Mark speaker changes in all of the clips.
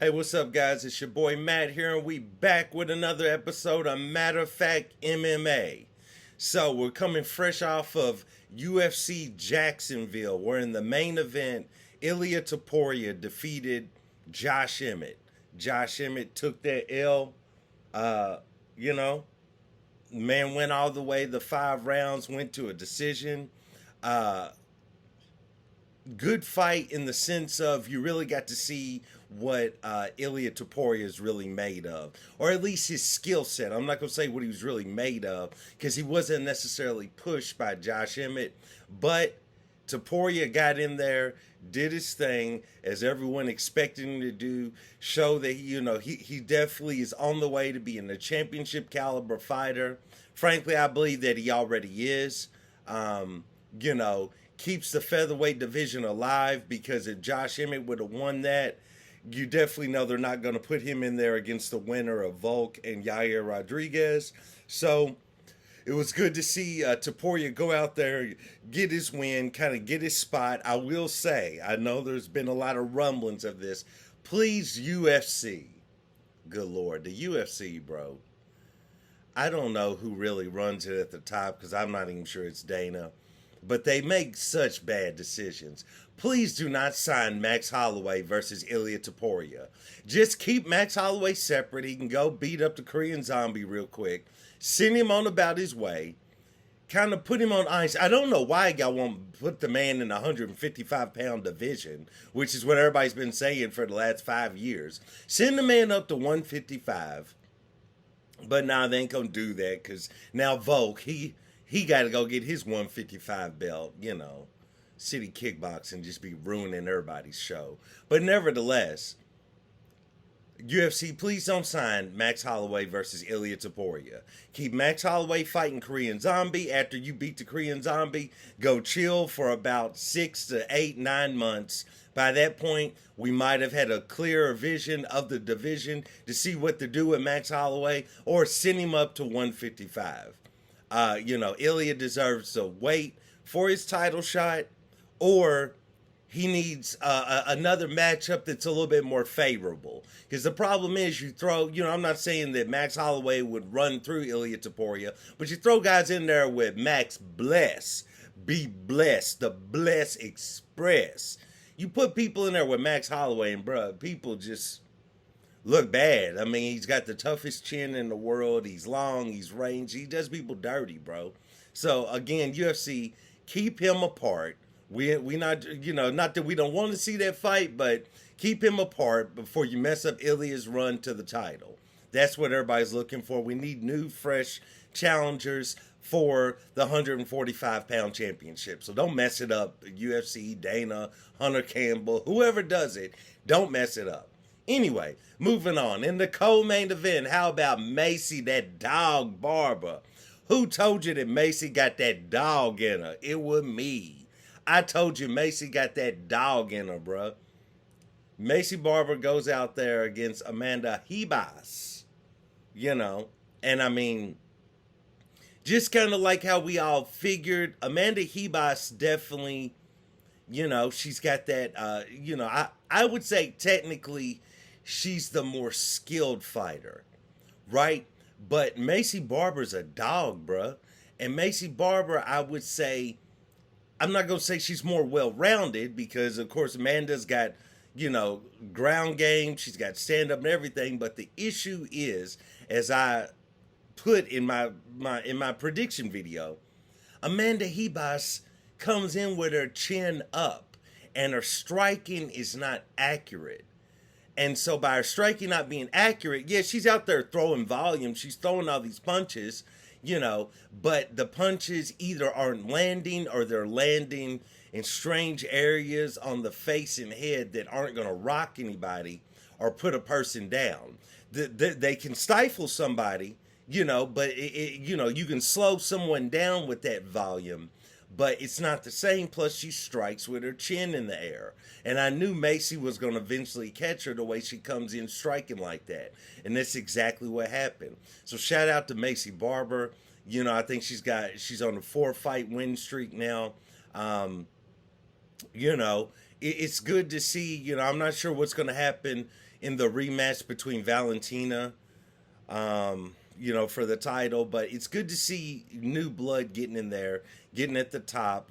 Speaker 1: Hey, what's up, guys? It's your boy Matt here, and we back with another episode of Matter of Fact MMA. So we're coming fresh off of UFC Jacksonville, where in the main event, Ilia Topuria defeated Josh Emmett. Josh Emmett took that L. Uh, you know, Man went all the way. The 5 rounds went to a decision. Uh, Good fight in the sense of you really got to see what Ilia Topuria is really made of, or at least his skill set. I'm not going to say what he was really made of because he wasn't necessarily pushed by Josh Emmett, but Topuria got in there, did his thing as everyone expected him to do, show that he definitely is on the way to being a championship caliber fighter. Frankly, I believe that he already is. You know, keeps the featherweight division alive because if Josh Emmett would have won that, you definitely know they're not going to put him in there against the winner of Volk and Yair Rodriguez. So it was good to see Topuria go out there, get his win, kind of get his spot. I will say, I know there's been a lot of rumblings of this. Please, UFC. Good Lord, the UFC, bro. I don't know who really runs it at the top because I'm not even sure it's Dana. But they make such bad decisions. Please do not sign Max Holloway versus Ilia Topuria. Just keep Max Holloway separate. He can go beat up the Korean Zombie real quick. Send him on about his way. Kind of put him on ice. I don't know why y'all want to put the man in the 155-pound division, which is what everybody's been saying for the last 5 years. Send the man up to 155. But nah, they ain't going to do that because now Volk, he got to go get his 155 belt, City Kickboxing just be ruining everybody's show. But nevertheless, UFC, please don't sign Max Holloway versus Ilia Topuria. Keep Max Holloway fighting Korean Zombie. After you beat the Korean Zombie, go chill for about 6 to 8, 9 months. By that point, we might have had a clearer vision of the division to see what to do with Max Holloway or send him up to 155. Ilia deserves to wait for his title shot, or he needs another matchup that's a little bit more favorable. Because the problem is you throw, I'm not saying that Max Holloway would run through Ilia Topuria, but you throw guys in there with Max Bless, be blessed, the Bless Express. You put people in there with Max Holloway and, bruh, people just look bad. I mean, he's got the toughest chin in the world. He's long. He's rangy. He does people dirty, bro. So, again, UFC, keep him apart. We not, not that we don't want to see that fight, but keep him apart before you mess up Ilia's run to the title. That's what everybody's looking for. We need new, fresh challengers for the 145-pound championship. So don't mess it up. UFC, Dana, Hunter Campbell, whoever does it, don't mess it up. Anyway, moving on. In the co-main event, how about Maycee, that dog Barber? Who told you that Maycee got that dog in her? It was me. I told you Maycee got that dog in her, bruh. Maycee Barber goes out there against Amanda Ribas. And I mean, just kind of like how we all figured, Amanda Ribas definitely, she's got that, I would say technically she's the more skilled fighter, right? But Maycee Barber's a dog, bruh. And Maycee Barber, I would say, I'm not going to say she's more well-rounded because, of course, Amanda's got, ground game. She's got stand-up and everything. But the issue is, as I put in my prediction video, Amanda Ribas comes in with her chin up and her striking is not accurate. And so by her striking not being accurate, yeah, she's out there throwing volume. She's throwing all these punches, but the punches either aren't landing or they're landing in strange areas on the face and head that aren't going to rock anybody or put a person down. They can stifle somebody, but you can slow someone down with that volume. But it's not the same. Plus, she strikes with her chin in the air. And I knew Maycee was going to eventually catch her the way she comes in striking like that. And that's exactly what happened. So shout out to Maycee Barber. I think she's on a 4-fight win streak now. It's good to see. I'm not sure what's going to happen in the rematch between Valentina, for the title. But it's good to see new blood getting in there, getting at the top,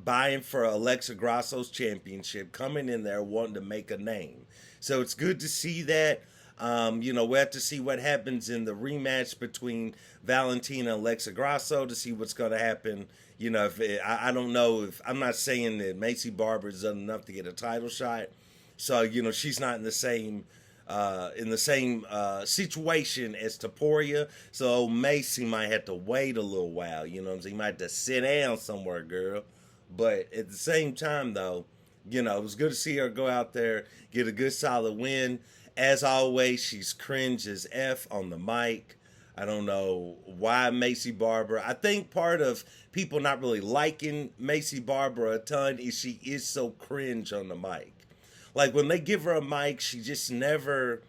Speaker 1: buying for Alexa Grasso's championship, coming in there wanting to make a name. So it's good to see that. We have to see what happens in the rematch between Valentina and Alexa Grasso to see what's going to happen. I don't know if I'm not saying that Maycee Barber has done enough to get a title shot. So, she's not in the same situation as Topuria. So Maycee might have to wait a little while. You might have to sit down somewhere, girl. But at the same time, though, it was good to see her go out there, get a good solid win. As always, she's cringe as F on the mic. I don't know why Maycee Barber. I think part of people not really liking Maycee Barber a ton is she is so cringe on the mic. Like when they give her a mic, she never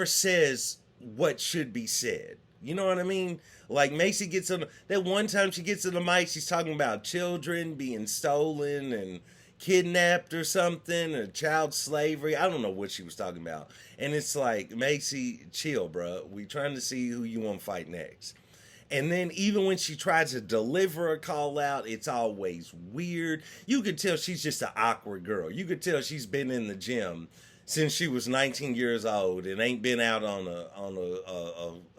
Speaker 1: says what should be said. You know what I mean? Like Maycee gets on that one time she gets on the mic, she's talking about children being stolen and kidnapped or something, or child slavery. I don't know what she was talking about. And it's like, Maycee, chill, bro. We trying to see who you want to fight next. And then even when she tries to deliver a call out, it's always weird. You could tell she's just an awkward girl. You could tell she's been in the gym since she was 19 years old and ain't been out on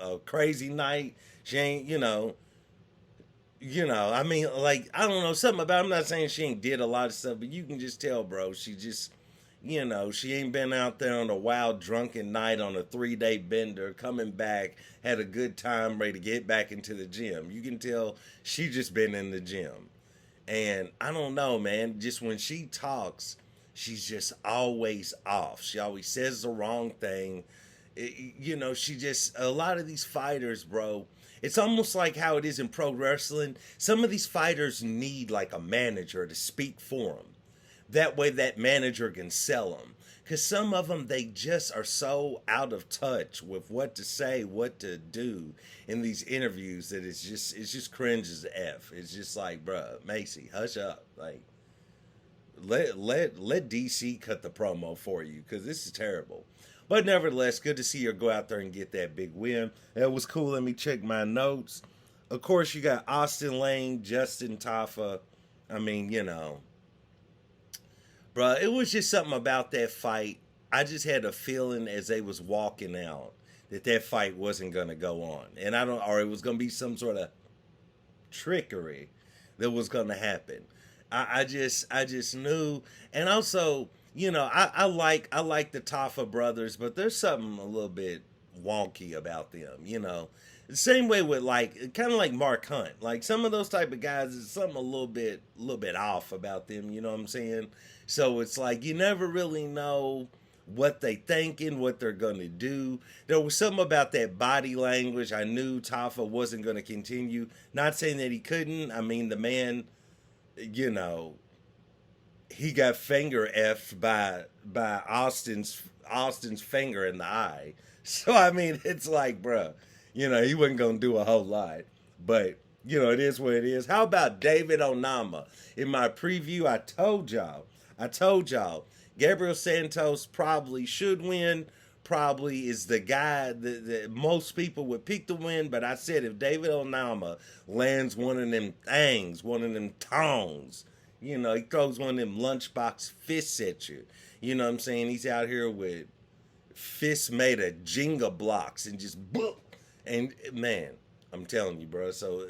Speaker 1: a crazy night. She ain't, I mean, like, I don't know, something about, I'm not saying she ain't did a lot of stuff, but you can just tell, bro, she just, she ain't been out there on a wild drunken night on a 3-day bender, coming back, had a good time, ready to get back into the gym. You can tell she just been in the gym. And I don't know, man, just when she talks, she's just always off. She always says the wrong thing. She just, a lot of these fighters, bro, it's almost like how it is in pro wrestling. Some of these fighters need like a manager to speak for them. That way that manager can sell them. Because some of them, they just are so out of touch with what to say, what to do in these interviews that it's just cringe as F. It's just like, bro, Maycee, hush up. Like, let DC cut the promo for you, because this is terrible. But nevertheless, good to see her go out there and get that big win. That was cool. Let me check my notes. Of course, you got Austin Lane, Justin Tafa. I mean, bro, it was just something about that fight. I just had a feeling as they was walking out that fight wasn't going to go on. And or it was going to be some sort of trickery that was going to happen. I just knew. And also, I like the Tafa brothers, but there's something a little bit wonky about them, The same way with kind of like Mark Hunt. Like some of those type of guys, there's something a little bit off about them, you know what I'm saying? So it's like you never really know what they thinking, what they're gonna do. There was something about that body language. I knew Tafa wasn't gonna continue. Not saying that he couldn't. I mean, the man, he got finger effed by Austin's finger in the eye. So I mean, it's like, bruh, he wasn't gonna do a whole lot. But it is what it is. How about David Onama? In my preview, I told y'all, Gabriel Santos probably should win. Probably is the guy that most people would pick to win. But I said if David Onama lands one of them things, one of them tongs, he throws one of them lunchbox fists at you. You know what I'm saying? He's out here with fists made of Jenga blocks and just boop. And man, I'm telling you, bro. So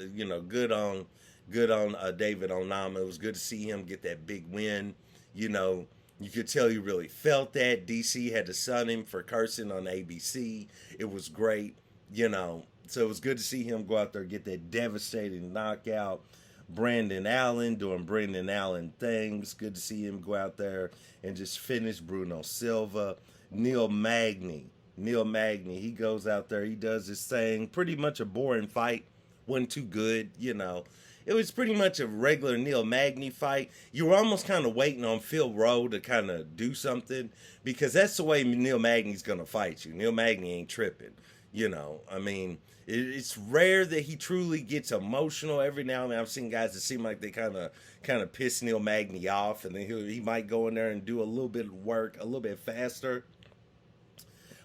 Speaker 1: good on David Onama. It was good to see him get that big win. You could tell he really felt that. DC had to sun him for cursing on ABC. It was great, So it was good to see him go out there and get that devastating knockout. Brandon Allen doing Brandon Allen things. Good to see him go out there and just finish Bruno Silva. Neil Magny, he goes out there, he does his thing. Pretty much a boring fight. Wasn't too good, It was pretty much a regular Neil Magny fight. You were almost kind of waiting on Phil Rowe to kind of do something, because that's the way Neil Magny's going to fight you. Neil Magny ain't tripping. I mean, it's rare that he truly gets emotional. Every now and then, I've seen guys that seem like they kind of piss Neil Magny off, and then he might go in there and do a little bit of work a little bit faster.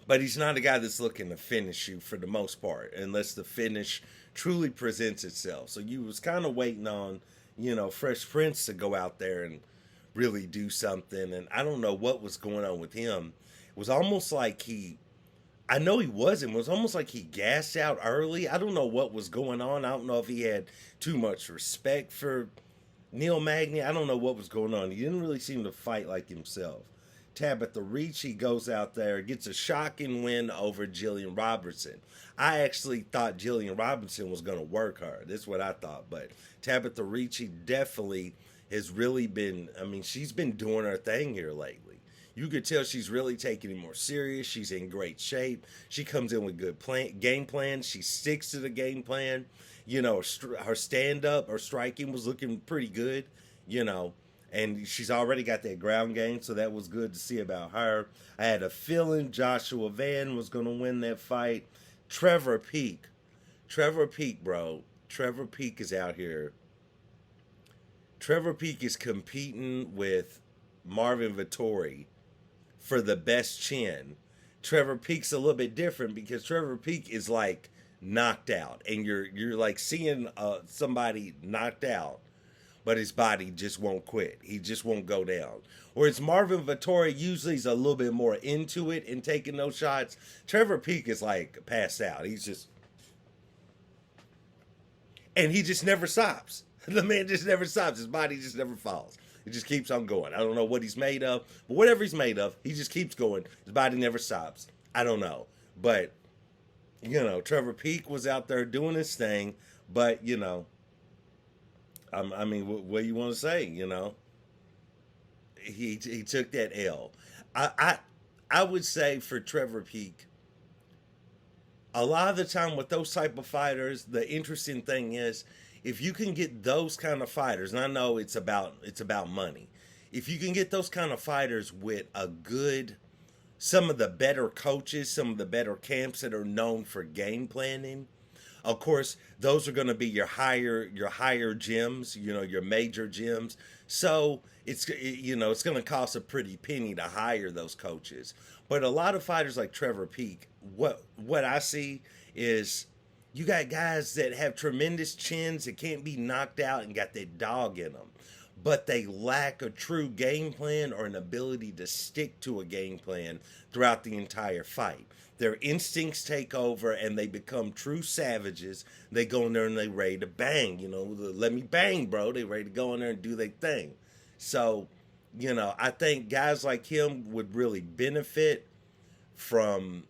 Speaker 1: But he's not a guy that's looking to finish you for the most part, unless the finish truly presents itself. So you was kind of waiting on, Fresh Prince to go out there and really do something. And I don't know what was going on with him. It was almost like I know he wasn't. It was almost like he gassed out early. I don't know what was going on. I don't know if he had too much respect for Neil Magny. I don't know what was going on. He didn't really seem to fight like himself. Tabitha Ricci goes out there, gets a shocking win over Jillian Robertson. I actually thought Jillian Robinson was going to work her. That's what I thought. But Tabitha Ricci definitely has really been, she's been doing her thing here lately. You could tell she's really taking it more serious. She's in great shape. She comes in with good game plan. She sticks to the game plan. Her stand-up or striking was looking pretty good, and she's already got that ground game, so that was good to see about her. I had a feeling Joshua Van was going to win that fight. Trevor Peek, bro. Trevor Peek is out here. Trevor Peek is competing with Marvin Vettori for the best chin. Trevor Peek's a little bit different because Trevor Peek is like knocked out, and you're like seeing somebody knocked out, but his body just won't quit. He just won't go down. Whereas Marvin Vettori usually is a little bit more into it and taking those shots. Trevor Peek is like passed out. And he just never stops. The man just never stops. His body just never falls. It just keeps on going. I don't know what he's made of, but whatever he's made of, he just keeps going. His body never stops. I don't know. But, Trevor Peek was out there doing his thing, but, what do you want to say? He took that L. I would say for Trevor Peek, a lot of the time with those type of fighters, the interesting thing is if you can get those kind of fighters, and I know it's about money. If you can get those kind of fighters with some of the better coaches, some of the better camps that are known for game planning. Of course, those are going to be your higher gyms, your major gyms. So it's going to cost a pretty penny to hire those coaches. But a lot of fighters like Trevor Peek, what I see is you got guys that have tremendous chins that can't be knocked out and got that dog in them. But they lack a true game plan or an ability to stick to a game plan throughout the entire fight. Their instincts take over and they become true savages. They go in there and they ready to bang, let me bang, bro. They ready to go in there and do their thing. So, I think guys like him would really benefit from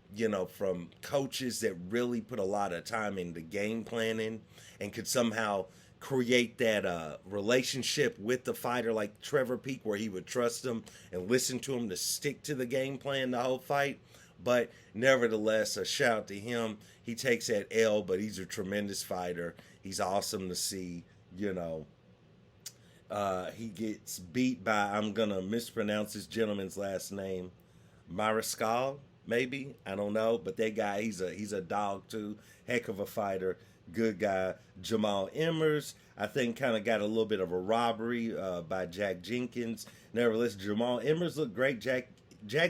Speaker 1: coaches that really put a lot of time into game planning and could somehow create that relationship with the fighter like Trevor Peek where he would trust him and listen to him to stick to the game plan the whole fight. But nevertheless, a shout out to him. He takes that L, but he's a tremendous fighter. He's awesome to see, He gets beat by, I'm going to mispronounce this gentleman's last name, Mariscal, maybe. I don't know. But that guy, he's a dog too. Heck of a fighter. Good guy. Jamal Emmers, I think, kind of got a little bit of a robbery by Jack Jenkins. Nevertheless, Jamal Emmers looked great. Jack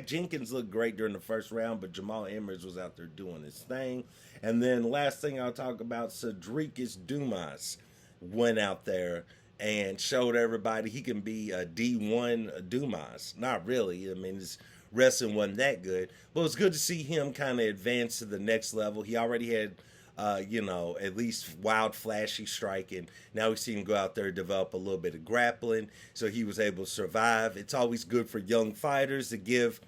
Speaker 1: Jenkins looked great during the first round, but Jamal Emmers was out there doing his thing. And then last thing I'll talk about, Cedricus Dumas went out there and showed everybody he can be a D1 Dumas. Not really. His wrestling wasn't that good. But it was good to see him kind of advance to the next level. He already had at least wild, flashy striking. Now we see him go out there and develop a little bit of grappling, so he was able to survive. It's always good for young fighters to give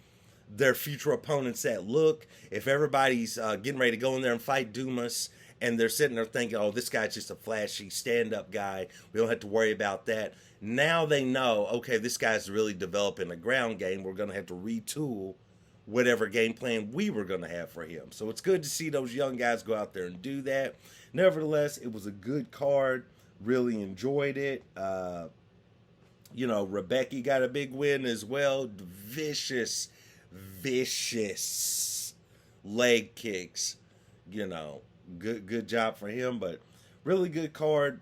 Speaker 1: their future opponents that look. If everybody's getting ready to go in there and fight Dumas, and they're sitting there thinking, oh, this guy's just a flashy stand-up guy, we don't have to worry about that. Now they know, okay, this guy's really developing a ground game. We're going to have to retool whatever game plan we were going to have for him. So it's good to see those young guys go out there and do that. Nevertheless, it was a good card. Really enjoyed it. Rebecca got a big win as well. Vicious leg kicks you know, good job for him. But really good card.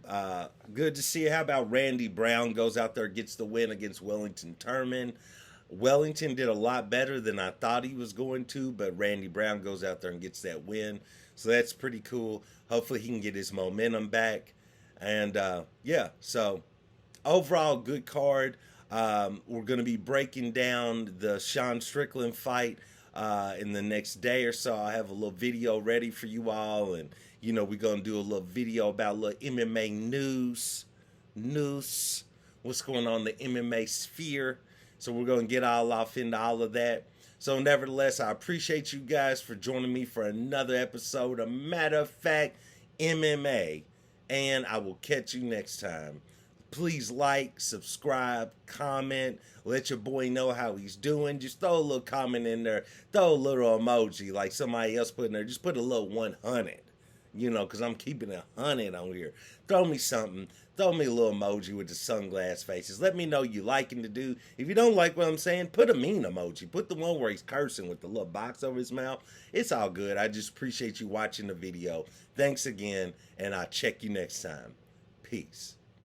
Speaker 1: Good to see. How about Randy Brown goes out there, gets the win against Wellington Turman. Wellington did a lot better than I thought he was going to, but Randy Brown goes out there and gets that win. So that's pretty cool. Hopefully he can get his momentum back. And yeah, so overall good card. We're going to be breaking down the Sean Strickland fight in the next day or so. I'll have a little video ready for you all. And, you know, we're going to do a little video about a little MMA news. What's going on in the MMA sphere. So we're going to get all off into all of that. So nevertheless, I appreciate you guys for joining me for another episode of Matter of Fact MMA. And I will catch you next time. Please like, subscribe, comment, let your boy know how he's doing. Just throw a little comment in there. Throw a little emoji like somebody else put in there. Just put a little 100, you know, because I'm keeping it 100 on here. Throw me something. Throw me a little emoji with the sunglass faces. Let me know you liking to do. If you don't like what I'm saying, put a mean emoji. Put the one where he's cursing with the little box over his mouth. It's all good. I just appreciate you watching the video. Thanks again, and I'll check you next time. Peace.